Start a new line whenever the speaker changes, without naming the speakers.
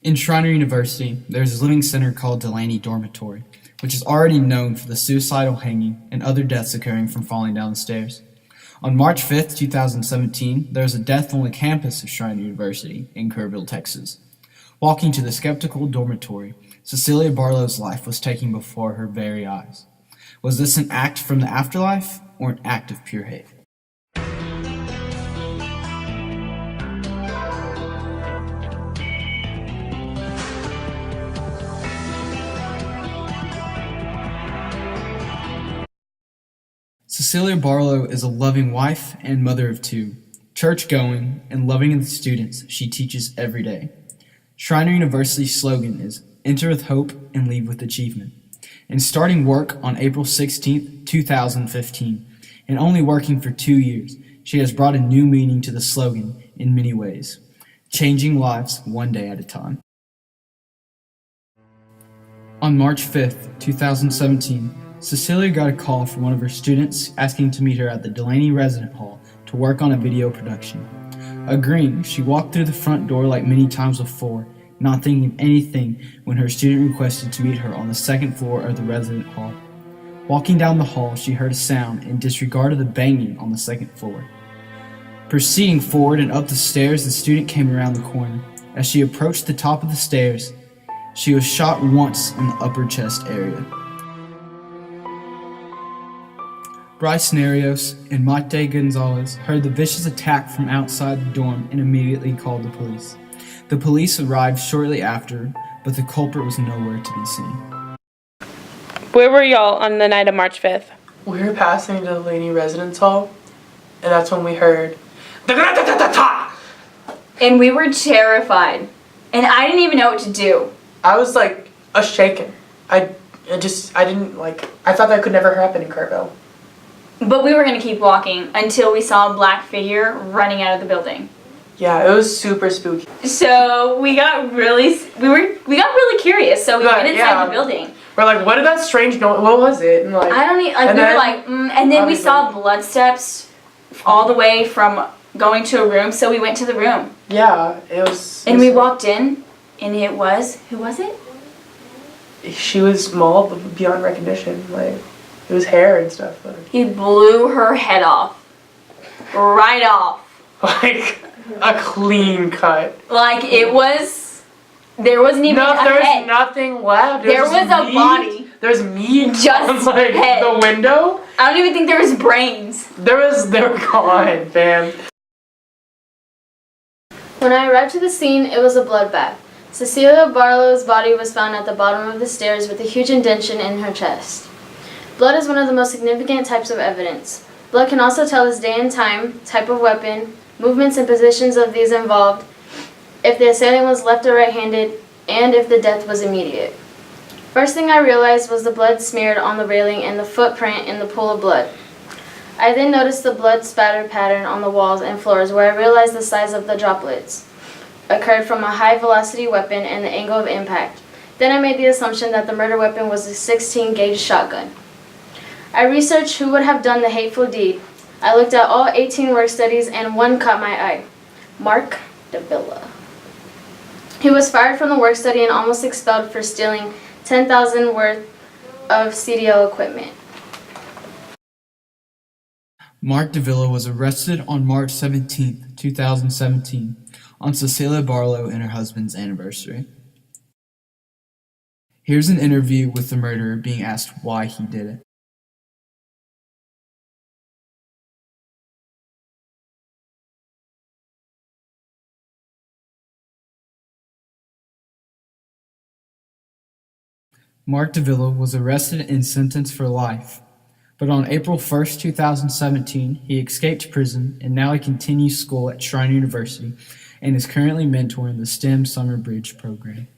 In Schreiner University, there's a living center called Delaney Dormitory, which is already known for the suicidal hanging and other deaths occurring from falling down the stairs. On March 5th, 2017, there was a death on the campus of Schreiner University in Kerrville, Texas. Walking to the skeptical dormitory, Cecilia Barlow's life was taken before her very eyes. Was this an act from the afterlife or an act of pure hate? Cecilia Barlow is a loving wife and mother of two, church-going and loving the students she teaches every day. Schreiner University's slogan is "Enter with hope and leave with achievement." And starting work on April 16, 2015, and only working for 2 years, she has brought a new meaning to the slogan in many ways, changing lives one day at a time. On March 5th, 2017, Cecilia got a call from one of her students asking to meet her at the Delaney Resident Hall to work on a video production. Agreeing, she walked through the front door like many times before, not thinking of anything when her student requested to meet her on the second floor of the resident hall. Walking down the hall, she heard a sound and disregarded the banging on the second floor. Proceeding forward and up the stairs, the student came around the corner. As she approached the top of the stairs, she was shot once in the upper chest area. Bryce Narios and Mate Gonzalez heard the vicious attack from outside the dorm and immediately called the police. The police arrived shortly after, but the culprit was nowhere to be seen.
Where were y'all on the night of March 5th?
We were passing to the Delaney Residence Hall, and that's when we heard da-da-da-da-da-da!
And we were terrified, and I didn't even know what to do.
I was like shaken. I thought that could never happen in Kerrville.
But we were going to keep walking until we saw a black figure running out of the building.
Yeah, it was super spooky.
So we got really curious. So we went inside the building.
We're like, what did that strange noise? What was it? And like,
I don't need. Like, we were like, and then we saw blood steps all the way from going to a room. So we went to the room.
Yeah, it was.
And we walked in, and it was, who was it?
She was mauled beyond recognition. Like, it was hair and stuff. Like.
He blew her head off. Right off.
Like a clean cut.
Like it was. There wasn't even a
there
head.
was nothing left.
There was a body.
There's meat
Just
on like
head.
the window.
I don't even think there was brains.
They were gone, fam.
When I arrived to the scene, it was a bloodbath. Cecilia Barlow's body was found at the bottom of the stairs with a huge indentation in her chest. Blood is one of the most significant types of evidence. Blood can also tell us day and time, type of weapon, movements and positions of these involved, if the assailant was left or right-handed, and if the death was immediate. First thing I realized was the blood smeared on the railing and the footprint in the pool of blood. I then noticed the blood spatter pattern on the walls and floors, where I realized the size of the droplets occurred from a high-velocity weapon and the angle of impact. Then I made the assumption that the murder weapon was a 16-gauge shotgun. I researched who would have done the hateful deed. I looked at all 18 work studies and one caught my eye, Mark Davila. He was fired from the work study and almost expelled for stealing $10,000 worth of CDL equipment.
Mark Davila was arrested on March 17, 2017, on Cecilia Barlow and her husband's anniversary. Here's an interview with the murderer being asked why he did it. Mark Davila was arrested and sentenced for life, but on April 1, 2017, he escaped prison and now he continues school at Schreiner University and is currently mentoring the STEM Summer Bridge program.